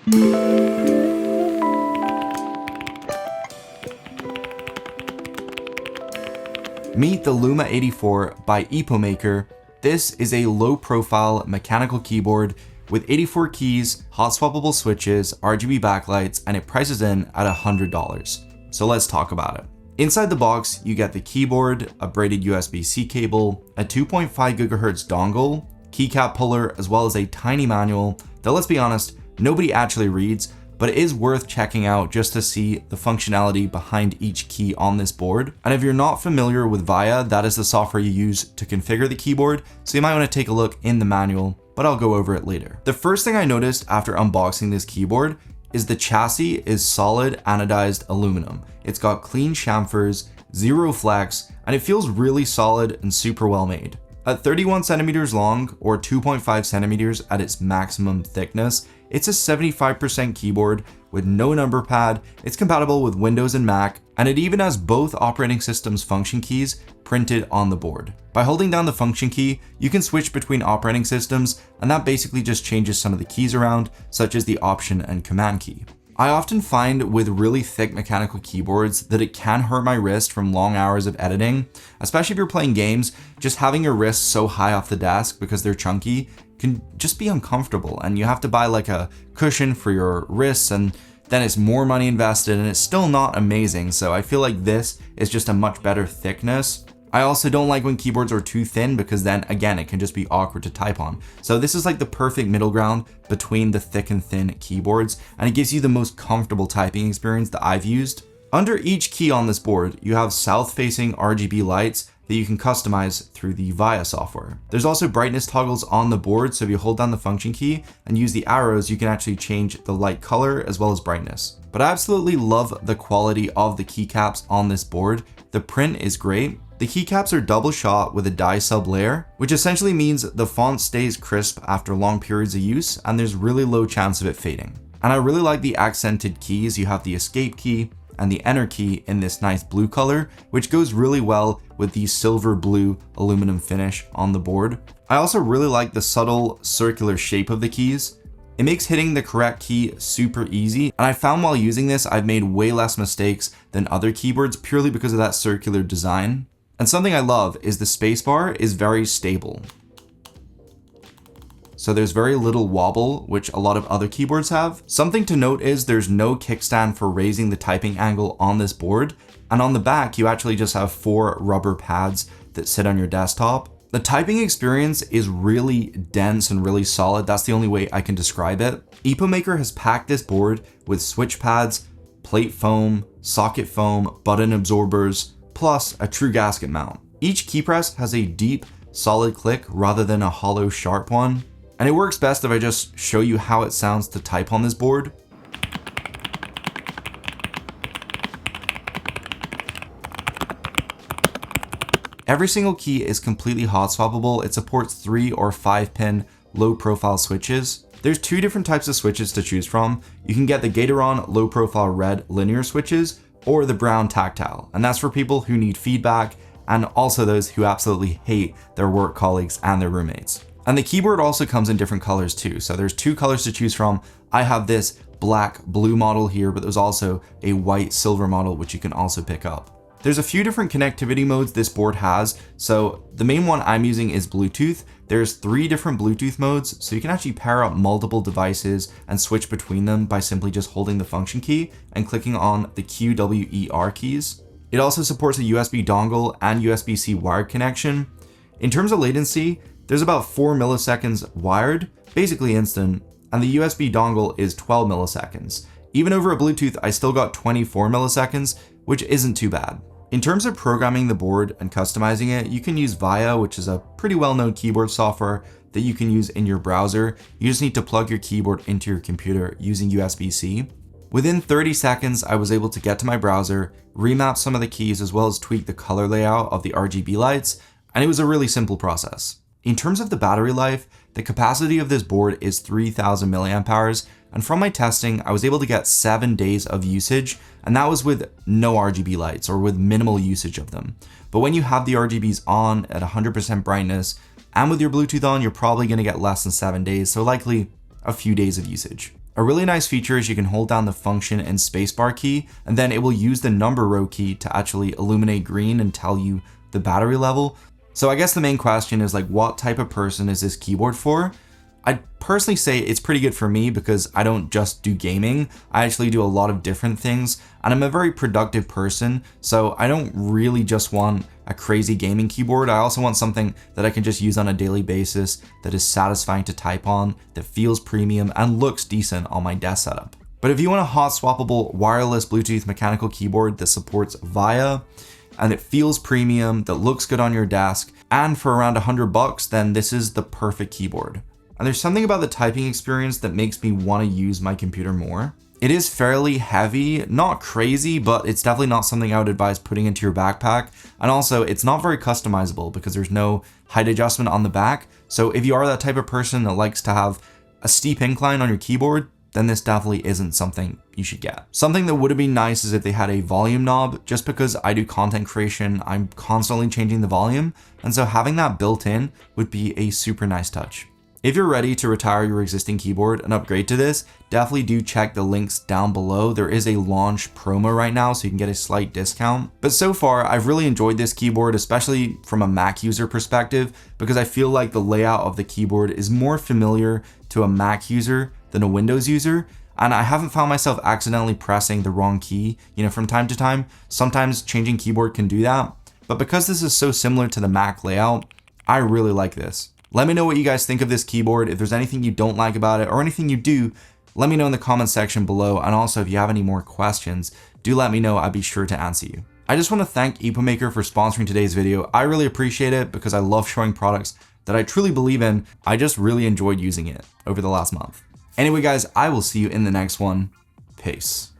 Meet the Luma 84 by Epomaker. This is a low-profile mechanical keyboard with 84 keys, hot-swappable switches, RGB backlights, and it prices in at $100. So let's talk about it. Inside the box, you get the keyboard, a braided USB-C cable, a 2.5 GHz dongle, keycap puller, as well as a tiny manual that, let's be honest, nobody actually reads, but it is worth checking out just to see the functionality behind each key on this board. And if you're not familiar with Via, that is the software you use to configure the keyboard, so you might want to take a look in the manual, but I'll go over it later. The first thing I noticed after unboxing this keyboard is the chassis is solid anodized aluminum. It's got clean chamfers, zero flex, and it feels really solid and super well made. At 31 centimeters long, or 2.5 centimeters at its maximum thickness, it's a 75% keyboard with no number pad. It's compatible with Windows and Mac, and it even has both operating systems function keys printed on the board. By holding down the function key, you can switch between operating systems, and that basically just changes some of the keys around, such as the option and command key. I often find with really thick mechanical keyboards that it can hurt my wrist from long hours of editing, especially if you're playing games. Just having your wrists so high off the desk because they're chunky can just be uncomfortable, and you have to buy like a cushion for your wrists, and then it's more money invested and it's still not amazing. So I feel like this is just a much better thickness. I also don't like when keyboards are too thin because then again, it can just be awkward to type on. So this is like the perfect middle ground between the thick and thin keyboards, and it gives you the most comfortable typing experience that I've used. Under each key on this board, you have south-facing RGB lights that you can customize through the Via software. There's also brightness toggles on the board, so if you hold down the function key and use the arrows, you can actually change the light color as well as brightness. But I absolutely love the quality of the keycaps on this board. The print is great. The keycaps are double shot with a dye sub layer, which essentially means the font stays crisp after long periods of use, and there's really low chance of it fading. And I really like the accented keys. You have the escape key and the enter key in this nice blue color, which goes really well with the silver blue aluminum finish on the board. I also really like the subtle circular shape of the keys. It makes hitting the correct key super easy, and I found while using this, I've made way less mistakes than other keyboards purely because of that circular design. And something I love is the spacebar is very stable. So there's very little wobble, which a lot of other keyboards have. Something to note is there's no kickstand for raising the typing angle on this board. And on the back, you actually just have 4 rubber pads that sit on your desktop. The typing experience is really dense and really solid. That's the only way I can describe it. Epomaker has packed this board with switch pads, plate foam, socket foam, button absorbers, plus a true gasket mount. Each key press has a deep, solid click rather than a hollow, sharp one. And it works best if I just show you how it sounds to type on this board. Every single key is completely hot swappable. It supports 3 or 5 pin low profile switches. There's 2 different types of switches to choose from. You can get the Gateron low profile red linear switches or the brown tactile. And that's for people who need feedback and also those who absolutely hate their work colleagues and their roommates. And the keyboard also comes in different colors too. So there's 2 colors to choose from. I have this black blue model here, but there's also a white silver model, which you can also pick up. There's a few different connectivity modes this board has. So the main one I'm using is Bluetooth. There's 3 different Bluetooth modes. So you can actually pair up multiple devices and switch between them by simply just holding the function key and clicking on the Q, W, E, R keys. It also supports a USB dongle and USB-C wired connection. In terms of latency, there's about 4 milliseconds wired, basically instant, and the USB dongle is 12 milliseconds. Even over a Bluetooth, I still got 24 milliseconds, which isn't too bad. In terms of programming the board and customizing it, you can use Via, which is a pretty well-known keyboard software that you can use in your browser. You just need to plug your keyboard into your computer using USB-C. Within 30 seconds, I was able to get to my browser, remap some of the keys, as well as tweak the color layout of the RGB lights, and it was a really simple process. In terms of the battery life, the capacity of this board is 3000 milliamp hours, and from my testing, I was able to get 7 days of usage, and that was with no RGB lights or with minimal usage of them. But when you have the RGBs on at 100% brightness and with your Bluetooth on, you're probably going to get less than 7 days, so likely a few days of usage. A really nice feature is you can hold down the function and spacebar key, and then it will use the number row key to actually illuminate green and tell you the battery level. So I guess the main question is like, what type of person is this keyboard for? I'd personally say it's pretty good for me because I don't just do gaming. I actually do a lot of different things, and I'm a very productive person. So I don't really just want a crazy gaming keyboard. I also want something that I can just use on a daily basis, that is satisfying to type on, that feels premium and looks decent on my desk setup. But if you want a hot swappable wireless Bluetooth mechanical keyboard that supports VIA, and it feels premium, that looks good on your desk, and for around $100, then this is the perfect keyboard. And there's something about the typing experience that makes me want to use my computer more. It is fairly heavy, not crazy, but it's definitely not something I would advise putting into your backpack. And also, it's not very customizable because there's no height adjustment on the back. So if you are that type of person that likes to have a steep incline on your keyboard, then this definitely isn't something you should get. Something that would have been nice is if they had a volume knob. Just because I do content creation, I'm constantly changing the volume. And so having that built in would be a super nice touch. If you're ready to retire your existing keyboard and upgrade to this, definitely do check the links down below. There is a launch promo right now, so you can get a slight discount. But so far, I've really enjoyed this keyboard, especially from a Mac user perspective, because I feel like the layout of the keyboard is more familiar to a Mac user than a Windows user. And I haven't found myself accidentally pressing the wrong key, from time to time. Sometimes changing keyboard can do that. But because this is so similar to the Mac layout, I really like this. Let me know what you guys think of this keyboard. If there's anything you don't like about it or anything you do, let me know in the comment section below. And also, if you have any more questions, do let me know. I'd be sure to answer you. I just want to thank Epomaker for sponsoring today's video. I really appreciate it because I love showing products that I truly believe in. I just really enjoyed using it over the last month. Anyway, guys, I will see you in the next one. Peace.